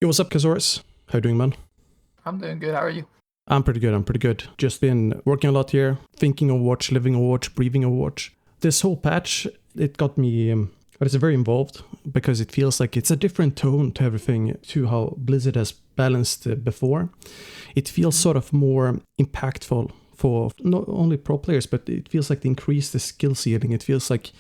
Yo, what's up, Casores? How you doing, man? I'm doing good. How are you? I'm pretty good. Just been working a lot here, thinking Overwatch, living Overwatch, breathing Overwatch. This whole patch, it got me, but it's very involved because it feels like it's a different tone to everything, to how Blizzard has balanced before. It feels sort of more impactful for not only pro players, but it feels like they increase the skill ceiling. It feels like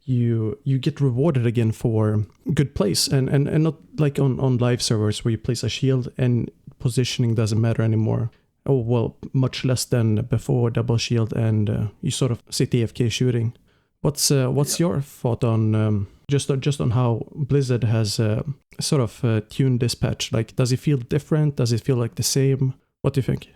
you get rewarded again for good plays and not like on live servers where you place a shield and positioning doesn't matter anymore. Oh, well, much less than before double shield and you sort of sit AFK shooting. What's your thought on just on how Blizzard has sort of tuned this patch? Like, does it feel different? Does it feel like the same? What do you think?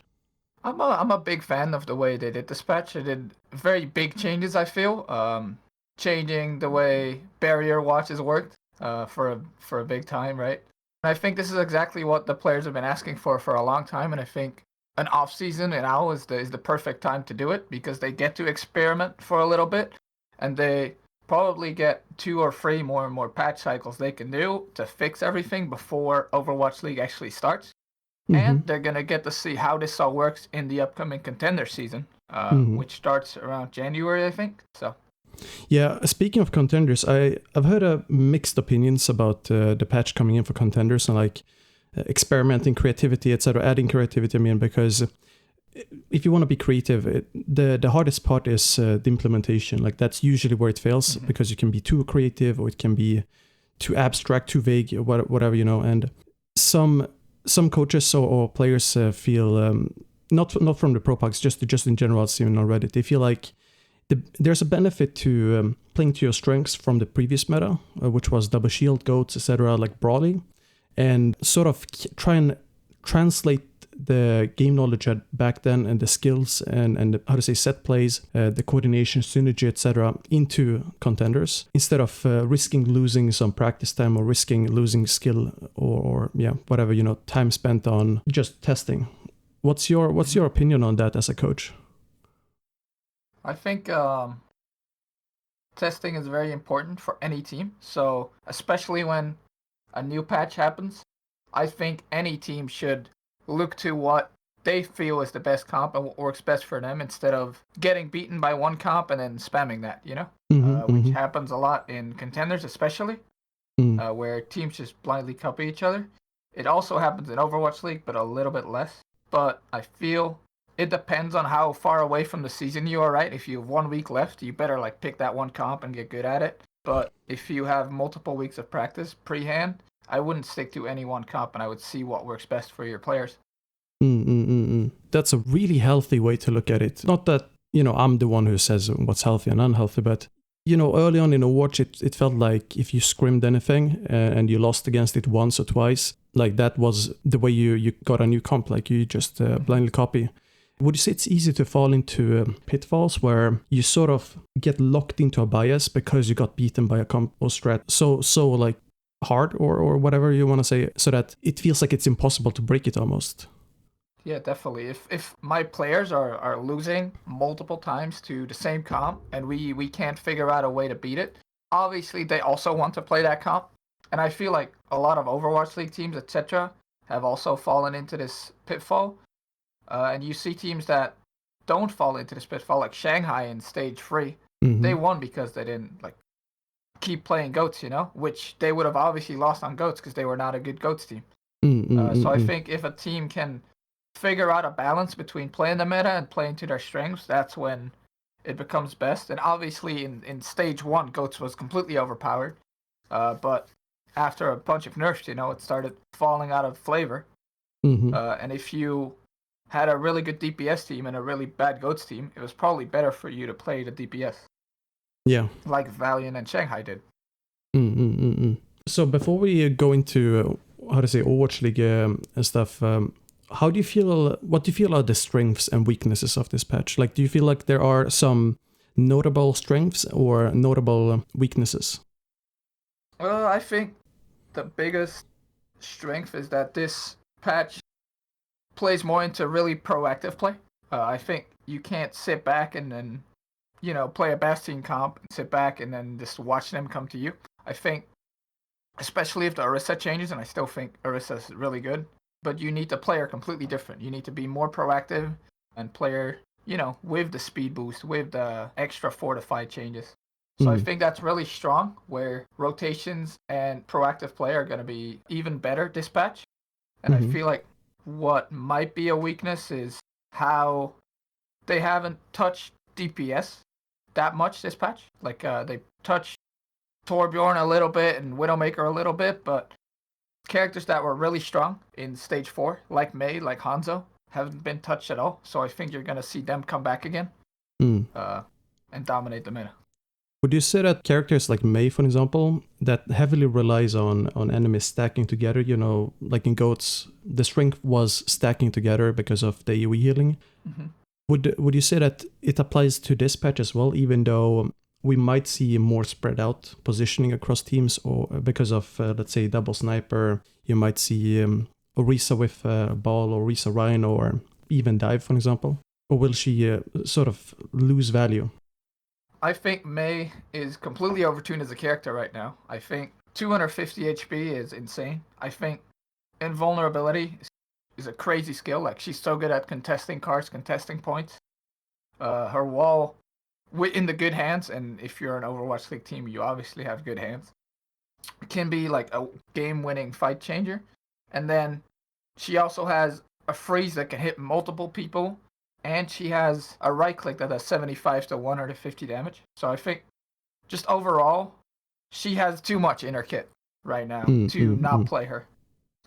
I'm a big fan of the way they did this patch. They did very big changes, I feel. Changing the way barrier watches worked for a big time, right? And I think this is exactly what the players have been asking for a long time, and I think an off season now is the perfect time to do it because they get to experiment for a little bit, and they probably get 2 or 3 more patch cycles they can do to fix everything before Overwatch League actually starts. And they're gonna get to see how this all works in the upcoming Contender season, which starts around January, I think. So. Yeah, speaking of Contenders, I've heard mixed opinions about the patch coming in for Contenders and like experimenting creativity, etc., adding creativity. I mean, because if you want to be creative, the hardest part is the implementation. Like that's usually where it fails because you can be too creative or it can be too abstract, too vague, or whatever, you know. And some coaches or players feel not from the pro packs, just in general, I've seen on Reddit, they feel like there's a benefit to playing to your strengths from the previous meta, which was double shield, goats, etc., like Brawly, and sort of try and translate the game knowledge back then and the skills and how to say set plays, the coordination, synergy, etc., into Contenders instead of risking losing some practice time or risking losing skill or yeah, whatever, you know, time spent on just testing. What's your opinion on that as a coach? I think testing is very important for any team. So especially when a new patch happens, I think any team should look to what they feel is the best comp and what works best for them instead of getting beaten by one comp and then spamming that, you know? Which happens a lot in Contenders especially, where teams just blindly copy each other. It also happens in Overwatch League, but a little bit less. But I feel it depends on how far away from the season you are, right? If you have 1 week left, you better like pick that one comp and get good at it. But if you have multiple weeks of practice pre-hand, I wouldn't stick to any one comp and I would see what works best for your players. That's a really healthy way to look at it. Not that, you know, I'm the one who says what's healthy and unhealthy, but, you know, early on in Overwatch, it felt like if you scrimmed anything and you lost against it once or twice, like that was the way you got a new comp, like you just blindly copy. Would you say it's easy to fall into pitfalls where you sort of get locked into a bias because you got beaten by a comp or strat so like hard or whatever you want to say, so that it feels like it's impossible to break it almost? Yeah, definitely. If my players are losing multiple times to the same comp and we can't figure out a way to beat it, obviously they also want to play that comp. And I feel like a lot of Overwatch League teams, etc., have also fallen into this pitfall. And you see teams that don't fall into this pitfall, like Shanghai in Stage 3. They won because they didn't like keep playing goats, you know, which they would have obviously lost on goats because they were not a good goats team. So I think if a team can figure out a balance between playing the meta and playing to their strengths, that's when it becomes best. And obviously in Stage 1, goats was completely overpowered. But after a bunch of nerfs, you know, it started falling out of flavor. And if you had a really good DPS team and a really bad goats team, it was probably better for you to play the DPS. Yeah. Like Valiant and Shanghai did. So before we go into how to say Overwatch League and stuff, what do you feel are the strengths and weaknesses of this patch? Like, do you feel like there are some notable strengths or notable weaknesses? I think the biggest strength is that this patch plays more into really proactive play. I think you can't sit back and then, you know, play a Bastion comp and sit back and then just watch them come to you. I think especially if the Orisa changes, and I still think Orisa is really good. But you need to play her completely different. You need to be more proactive and play her, with the speed boost, with the extra fortified changes. So I think that's really strong, where rotations and proactive play are going to be even better this patch. And I feel like what might be a weakness is how they haven't touched DPS that much this patch. Like they touched Torbjorn a little bit and Widowmaker a little bit, but characters that were really strong in stage 4, like Mei, like Hanzo, haven't been touched at all. So I think you're gonna see them come back again and dominate the meta. Would you say that characters like Mei, for example, that heavily relies on enemies stacking together, like in GOATs, the strength was stacking together because of the AoE healing. Would you say that it applies to this patch as well, even though we might see more spread out positioning across teams, or because of, let's say, double sniper, you might see Orisa with ball, or Orisa Ryan, or even dive, for example? Or will she sort of lose value? I think Mei is completely overtuned as a character right now. I think 250 HP is insane. I think invulnerability is a crazy skill. Like, she's so good at contesting cards, contesting points. Her wall, in the good hands, and if you're an Overwatch League team, you obviously have good hands, can be like a game-winning fight changer. And then she also has a freeze that can hit multiple people, and she has a right click that does 75 to 150 damage. So I think just overall, she has too much in her kit right now to not play her.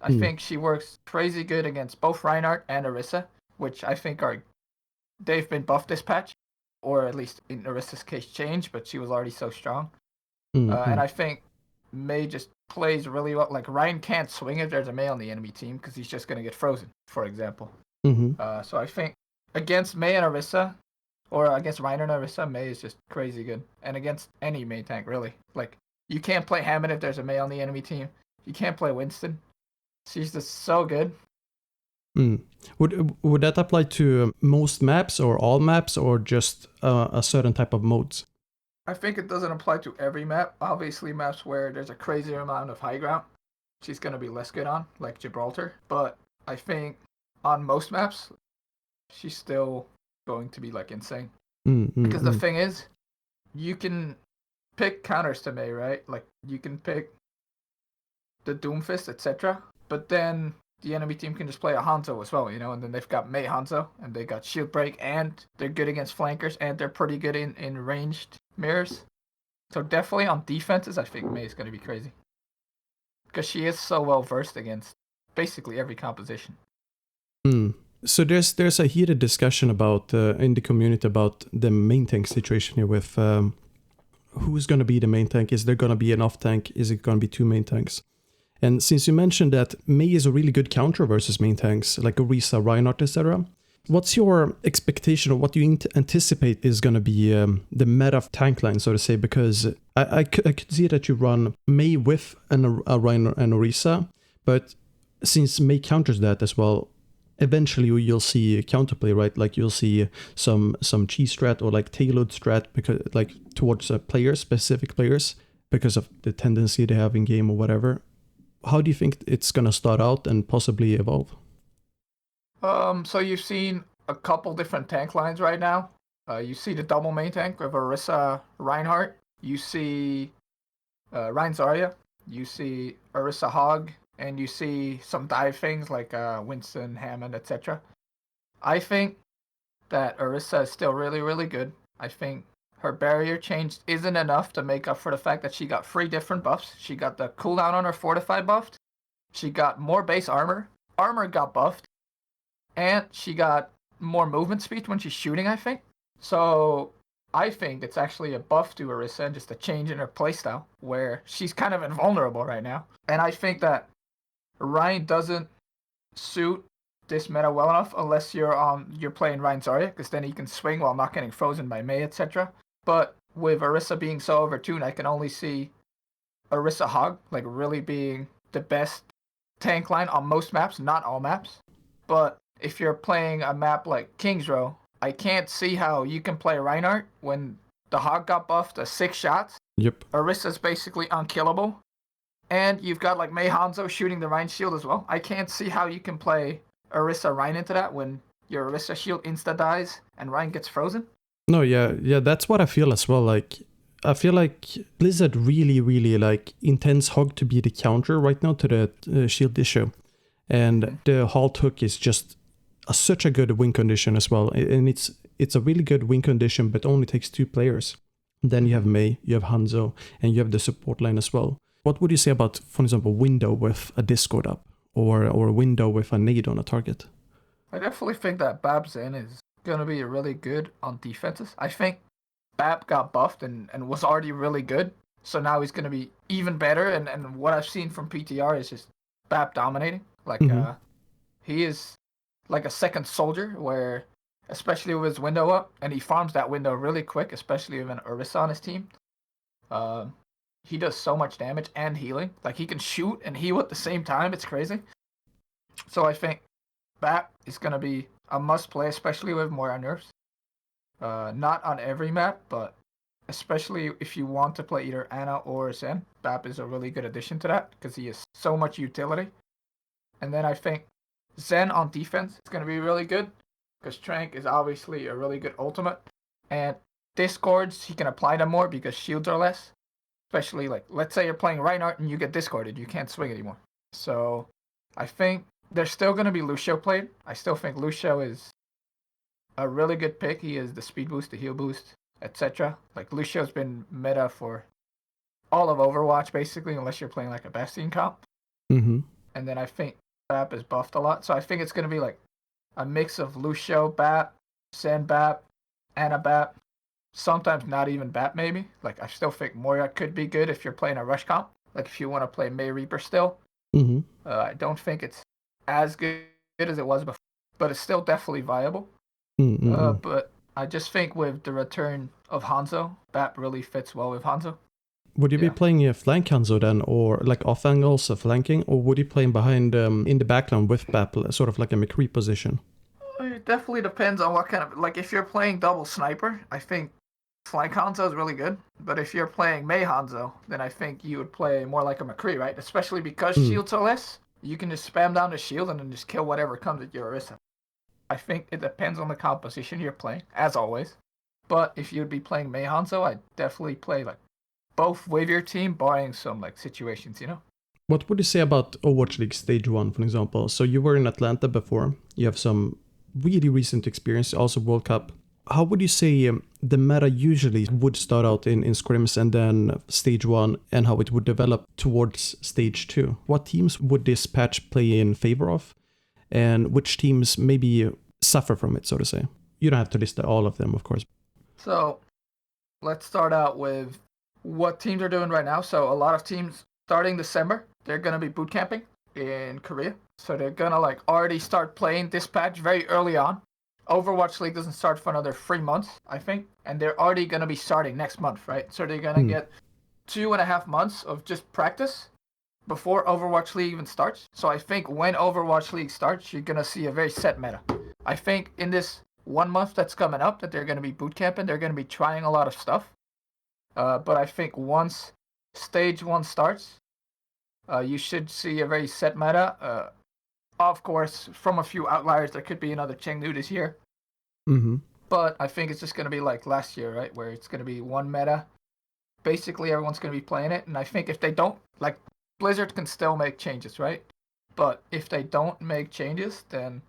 I think she works crazy good against both Reinhardt and Orisa, which I think they've been buffed this patch, or at least in Orisa's case changed, but she was already so strong. And I think Mei just plays really well. Like, Ryan can't swing if there's a Mei on the enemy team because he's just going to get frozen, for example. So I think against Mei and Orisa, or against Reiner and Orisa, Mei is just crazy good. And against any main tank, really. Like, you can't play Hammond if there's a Mei on the enemy team. You can't play Winston. She's just so good. Would that apply to most maps, or all maps, or just a certain type of modes? I think it doesn't apply to every map. Obviously, maps where there's a crazy amount of high ground, she's going to be less good on, like Gibraltar. But I think on most maps, she's still going to be like insane. Because the thing is, you can pick counters to Mei, right? Like, you can pick the Doomfist, etc. But then the enemy team can just play a Hanzo as well, and then they've got Mei Hanzo, and they got Shield Break, and they're good against flankers, and they're pretty good in ranged mirrors. So definitely on defenses, I think Mei is going to be crazy. Because she is so well versed against basically every composition. So there's a heated discussion about in the community about the main tank situation here with who's going to be the main tank. Is there going to be an off tank? Is it going to be two main tanks? And since you mentioned that Mei is a really good counter versus main tanks, like Orisa, Reinhardt, etc., what's your expectation, or what do you anticipate is going to be the meta tank line, so to say? Because I could see that you run Mei with a Reinhardt and Orisa, but since Mei counters that as well, eventually you'll see counterplay, right? Like, you'll see some cheese strat, or like tailored strat, because like towards specific players, because of the tendency they have in game or whatever. How do you think it's gonna start out and possibly evolve? So you've seen a couple different tank lines right now. You see the double main tank with Orisa Reinhardt. You see Rein Zarya. You see Orisa Hog. And you see some dive things like Winston, Hammond, etc. I think that Orisa is still really, really good. I think her barrier change isn't enough to make up for the fact that she got 3 different buffs. She got the cooldown on her Fortify buffed. She got more base armor. Armor got buffed. And she got more movement speed when she's shooting, I think. So I think it's actually a buff to Orisa and just a change in her playstyle, where she's kind of invulnerable right now. And I think that Ryan doesn't suit this meta well enough unless you're playing Rein Zarya, because then he can swing while not getting frozen by Mei, etc. But with Orisa being so overtuned, I can only see Orisa Hog like really being the best tank line on most maps, not all maps. But if you're playing a map like Kings Row, I can't see how you can play Reinhardt when the Hog got buffed to 6 shots. Yep. Orisa's basically unkillable. And you've got like Mei Hanzo shooting the Rein shield as well. I can't see how you can play Orisa Rein into that when your Orisa shield insta dies and Rein gets frozen. No, yeah, that's what I feel as well. Like, I feel like Blizzard really like intends Hog to be the counter right now to the shield issue, and the halt hook is just such a good win condition as well, and it's a really good win condition, but only takes 2 players. Then you have Mei, you have Hanzo, and you have the support line as well. What would you say about, for example, window with a Discord up, or a window with a nade on a target? I definitely think that Bab Zen is gonna be really good on defenses. I think Bab got buffed and was already really good, so now he's gonna be even better. And what I've seen from PTR is just Bab dominating. Like he is like a second soldier, where especially with his window up, and he farms that window really quick, especially with an Orisa on his team. He does so much damage and healing. Like, he can shoot and heal at the same time. It's crazy. So I think Bap is going to be a must-play, especially with Moira nerfs. Not on every map, but especially if you want to play either Ana or Zen, Bap is a really good addition to that, because he has so much utility. And then I think Zen on defense is going to be really good, because Trank is obviously a really good ultimate. And discords, he can apply them more because shields are less. Especially, like, let's say you're playing Reinhardt and you get discorded, you can't swing anymore. So I think there's still going to be Lucio played. I still think Lucio is a really good pick. He is the speed boost, the heal boost, etc. Like, Lucio's been meta for all of Overwatch, basically, unless you're playing like a Bastion comp. Mm-hmm. And then I think Bap is buffed a lot. So I think it's going to be like a mix of Lucio, Bap, Zen Bap, Ana Bap. Sometimes not even Bap, maybe. Like, I still think Moira could be good if you're playing a rush comp. Like, if you want to play Mei Reaper still. Mm-hmm. I don't think it's as good as it was before, but it's still definitely viable. Mm-hmm. But I just think with the return of Hanzo, Bap really fits well with Hanzo. Would you be playing a flank Hanzo then, or like off angles of flanking, or would you play him behind in the backline with Bap, sort of like a McCree position? It definitely depends on what kind of... Like, if you're playing double sniper, I think flank Hanzo is really good. But if you're playing Mei Hanzo, then I think you would play more like a McCree, right? Especially because shields are less. You can just spam down the shield and then just kill whatever comes at your Orisa. I think it depends on the composition you're playing, as always. But if you'd be playing Mei Hanzo, I'd definitely play like both with your team, barring some like situations, you know? What would you say about Overwatch League Stage 1, for example? So you were in Atlanta before. You have some really recent experience, also World Cup. How would you say the meta usually would start out in scrims and then Stage 1, and how it would develop towards Stage 2? What teams would this patch play in favor of? And which teams maybe suffer from it, so to say? You don't have to list all of them, of course. So let's start out with what teams are doing right now. So a lot of teams starting December, they're going to be boot camping in Korea. So they're going to like already start playing this patch very early on. Overwatch League doesn't start for another 3 months, I think. And they're already going to be starting next month, right? So they're going to get 2.5 months of just practice before Overwatch League even starts. So I think when Overwatch League starts, you're going to see a very set meta. I think in this 1 month that's coming up that they're going to be boot camping, they're going to be trying a lot of stuff. But I think once Stage 1 starts, you should see a very set meta. Of course, from a few outliers, there could be another Chengdu this year. Mm-hmm. But I think it's just going to be like last year, right? Where it's going to be one meta. Basically, everyone's going to be playing it. And I think if they don't, like, Blizzard can still make changes, right? But if they don't make changes, then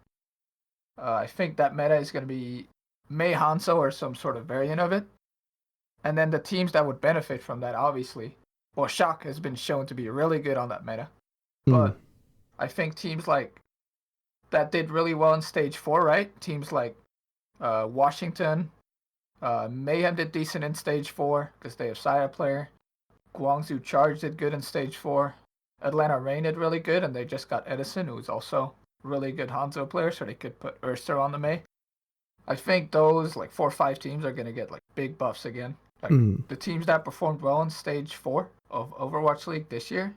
I think that meta is going to be Mei Hanzo or some sort of variant of it. And then the teams that would benefit from that, obviously. Well, Shock has been shown to be really good on that meta. But I think teams like that did really well in Stage 4, right? Teams like Washington, Mayhem did decent in Stage 4 because they have Saya player. Guangzhou Charge did good in Stage 4. Atlanta Reign did really good, and they just got Edison, who's also really good Hanzo player, so they could put Ursa on the Mei. I think those like 4 or 5 teams are going to get like big buffs again. Like the teams that performed well in Stage 4 of Overwatch League this year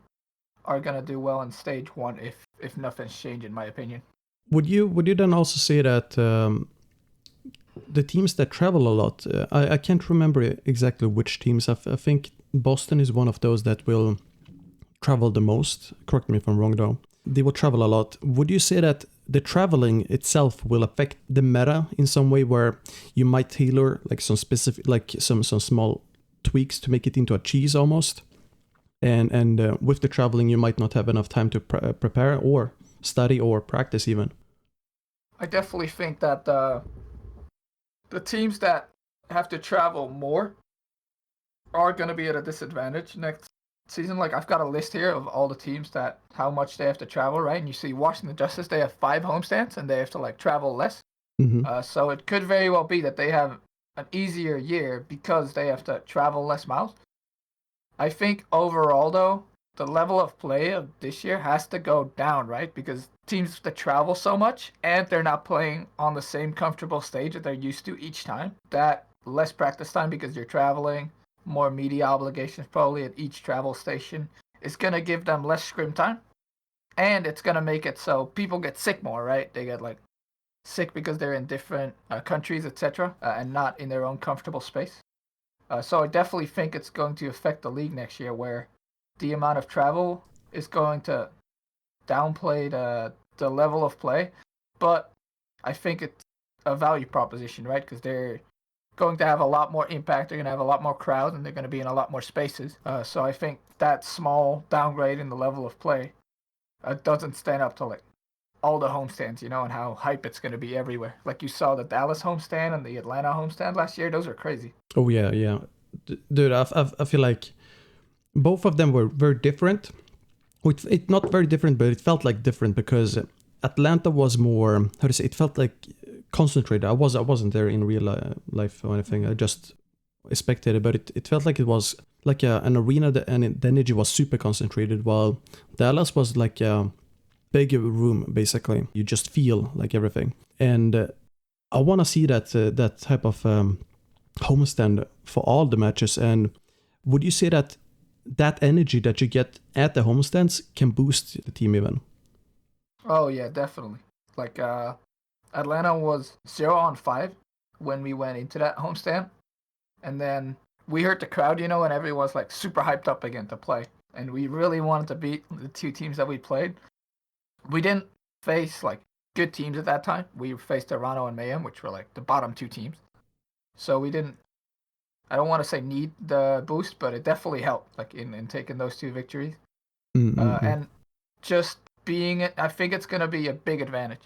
are going to do well in Stage 1 if nothing's changed, in my opinion. Would you then also say that the teams that travel a lot, I can't remember exactly which teams, I think Boston is one of those that will travel the most. Correct me if I'm wrong though. They will travel a lot. Would you say that the traveling itself will affect the meta in some way, where you might tailor like some specific, like some small tweaks to make it into a cheese almost? And with the traveling, you might not have enough time to prepare or study or practice even. I definitely think that the teams that have to travel more are going to be at a disadvantage next season. Like, I've got a list here of all the teams that how much they have to travel, right? And you see Washington Justice, they have 5 homestands and they have to like travel less. So it could very well be that they have an easier year because they have to travel less miles. I think overall, though, the level of play of this year has to go down, right? Because teams that travel so much and they're not playing on the same comfortable stage that they're used to each time. That less practice time because you're traveling, more media obligations probably at each travel station is going to give them less scrim time. And it's going to make it so people get sick more, right? They get like sick because they're in different countries, etc., and not in their own comfortable space. So I definitely think it's going to affect the league next year, where the amount of travel is going to downplay the level of play. But I think it's a value proposition, right? Because they're going to have a lot more impact. They're going to have a lot more crowd, and they're going to be in a lot more spaces. So I think that small downgrade in the level of play doesn't stand up to like all the homestands, you know, and how hype it's going to be everywhere. Like you saw the Dallas homestand and the Atlanta homestand last year. Those are crazy. Oh yeah. Dude, I feel like both of them were very different. It not very different, but it felt like different because Atlanta was more, how to say, it felt like concentrated. I wasn't there in real life or anything. I just spectated, but it felt like it was like an arena and the energy was super concentrated, while Dallas was like a big room basically. You just feel like everything, and I want to see that type of homestand for all the matches. And would you say that energy that you get at the homestands can boost the team even? Oh yeah, definitely. Like Atlanta was 0-5 when we went into that homestand, and then we heard the crowd, you know, and everyone's like super hyped up again to play, and we really wanted to beat the 2 teams that we played. We didn't face like good teams at that time. We faced Toronto and Mayhem, which were like the bottom 2 teams. So we didn't, I don't want to say need the boost, but it definitely helped like in taking those 2 victories. And just being it, I think it's going to be a big advantage.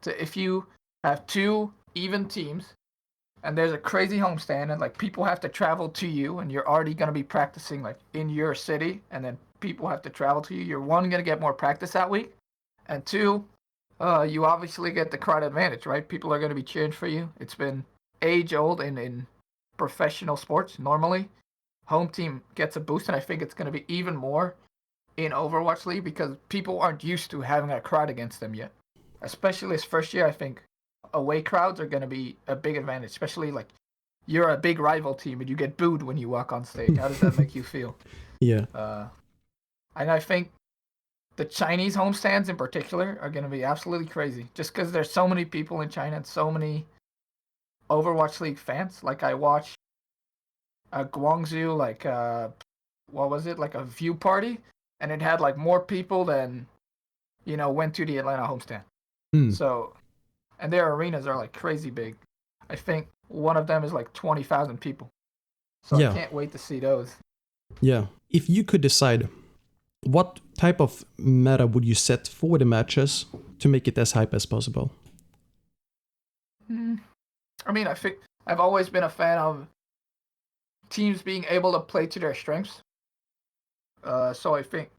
So if you have 2 even teams and there's a crazy homestand and like people have to travel to you and you're already going to be practicing like in your city, and then people have to travel to you, you're one, going to get more practice that week, and 2, you obviously get the crowd advantage, right? People are going to be cheering for you. It's been age old in professional sports. Normally, home team gets a boost, and I think it's going to be even more in Overwatch League because people aren't used to having a crowd against them yet. Especially this first year, I think away crowds are going to be a big advantage, especially like you're a big rival team and you get booed when you walk on stage. How does that make you feel? Yeah. And I think the Chinese homestands in particular are going to be absolutely crazy just because there's so many people in China and so many Overwatch League fans. Like I watched Guangzhou, like what was it, like a view party, and it had like more people than, you know, went to the Atlanta homestand. So, and their arenas are like crazy big. I think one of them is like 20,000 people. So yeah. I can't wait to see those. Yeah. If you could decide, what type of meta would you set for the matches to make it as hype as possible? I mean, I think I've always been a fan of teams being able to play to their strengths. So I think,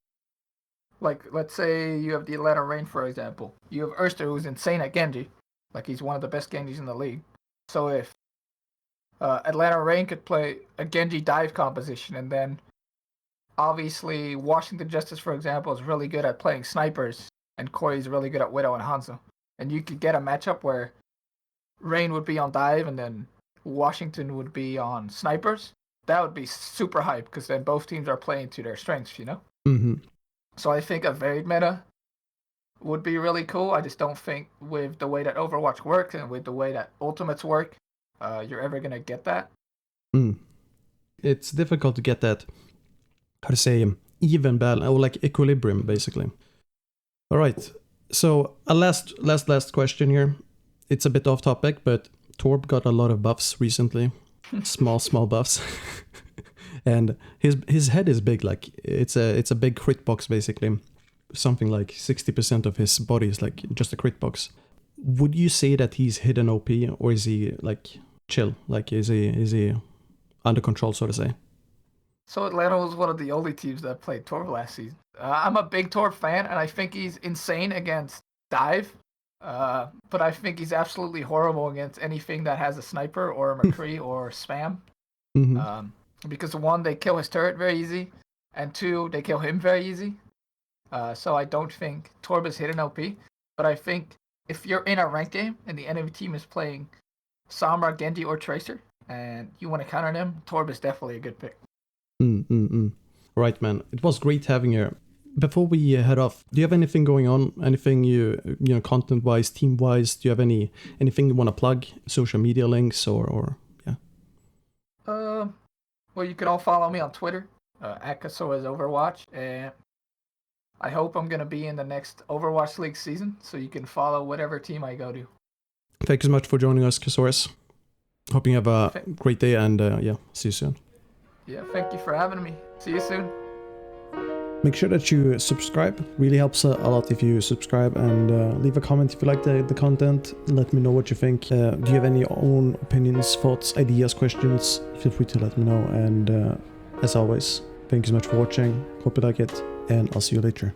like, let's say you have the Atlanta Reign, for example. You have Erster, who's insane at Genji. Like, he's one of the best Genjis in the league. So if Atlanta Reign could play a Genji dive composition, and then obviously Washington Justice, for example, is really good at playing snipers, and Corey's really good at Widow and Hanzo. And you could get a matchup where Reign would be on dive, and then Washington would be on snipers. That would be super hype, because then both teams are playing to their strengths, you know? So I think a varied meta would be really cool. I just don't think with the way that Overwatch works and with the way that Ultimates work, you're ever going to get that. It's difficult to get that, how to say, even balance, or like equilibrium, basically. All right. So a last question here. It's a bit off topic, but Torb got a lot of buffs recently. small buffs. And his head is big, like it's a big crit box basically. Something like 60% of his body is like just a crit box. Would you say that he's hidden OP, or is he like chill? Like is he under control, so to say? So Atlanta was one of the only teams that played Torb last season. I'm a big Torb fan, and I think he's insane against dive. But I think he's absolutely horrible against anything that has a sniper or a McCree or spam. Mm-hmm. Because one, they kill his turret very easy, and two, they kill him very easy. So I don't think Torb is hidden OP. But I think if you're in a ranked game and the enemy team is playing Sombra, Genji, or Tracer, and you want to counter them, Torb is definitely a good pick. Right, man. It was great having you. Before we head off, do you have anything going on? Anything you know, content-wise, team-wise? Do you have anything you want to plug? Social media links or yeah? Well, you can all follow me on Twitter at Casores Overwatch, and I hope I'm gonna be in the next Overwatch League season, so you can follow whatever team I go to. Thank you so much for joining us, Casores. Hope you have a great day, and yeah, see you soon. Yeah, thank you for having me. See you soon. Make sure that you subscribe. Really helps a lot if you subscribe, and leave a comment if you like the content. Let me know what you think. Do you have any own opinions, thoughts, ideas, questions? Feel free to let me know. And as always, thank you so much for watching. Hope you like it, and I'll see you later.